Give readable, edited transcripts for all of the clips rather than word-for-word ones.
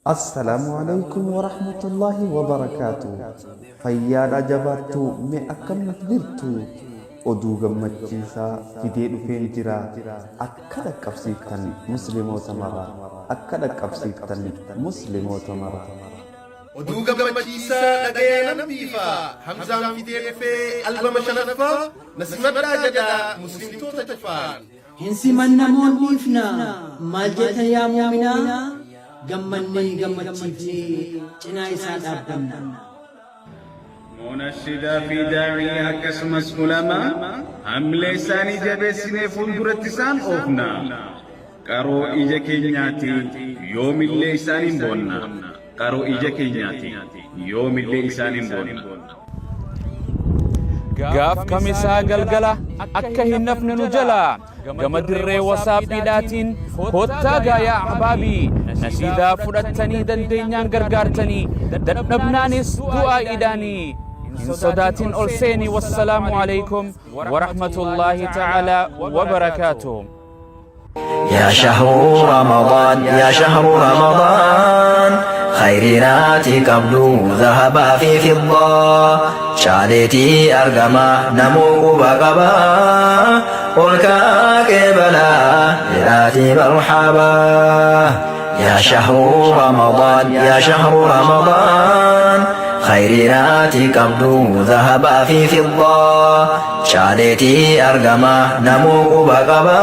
السلام عليكم ورحمة الله وبركاته. فيا جبرتو مي أكن نفدرتو oduu gammachiisaa fidee dhufee jira akka dhaqqabsiiftan musliimoota mara akka dhaqqabsiiftan musliimoota mara oduu gammachiisaa dhaga'ee nambiifa hamzaan fidee dhufee albama shanaffaa nasimadhaa jedha muslimtoota cufaan hinsiman namoonni ifna maal jettan yaa muuminaa gammannee gammachiifnee cinaa isaa dhaabbanna. منشدا في داعية كسمس علماء هم لساني جبسني فندرتسان أوفنا كارو إجا كينياتي يوم اللسان بونا كارو إجا كينياتي يوم اللسان بونا gaaf kamisaa galgala akka hin nafne nu jala gama dirree wasaaphiidhaatiin koottaa gaayaa ahbaabii nasiidaa fudhattanii dandeenyaan gargaartanii dadhabnaanis du'aa'iidhaanii hin sodaatin ol seeni. wassalaamu alaykum warahmatullaahi ta'aalaa wabarakaatuh. يا شهر رمضان يا شهر رمضان خيراتي قبل ذهب في فضة شالتي أرقما نمو بقبا قلكا قبلا إلاتي مرحبا يا شهر رمضان يا شهر رمضان خيراتي قبل ذهب في فضة شالتي أرقما نمو بقبا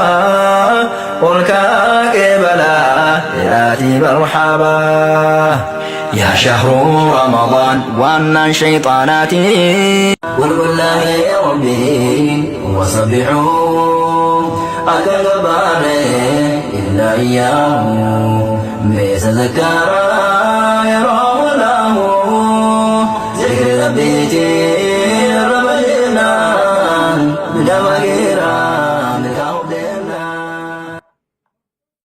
قلكا قبلا إلاتي مرحبا يا شهر رمضان وأن شيطاناتي قل بالله ربه وسبحوا أكذبان إلا إياه بيتذكر يرى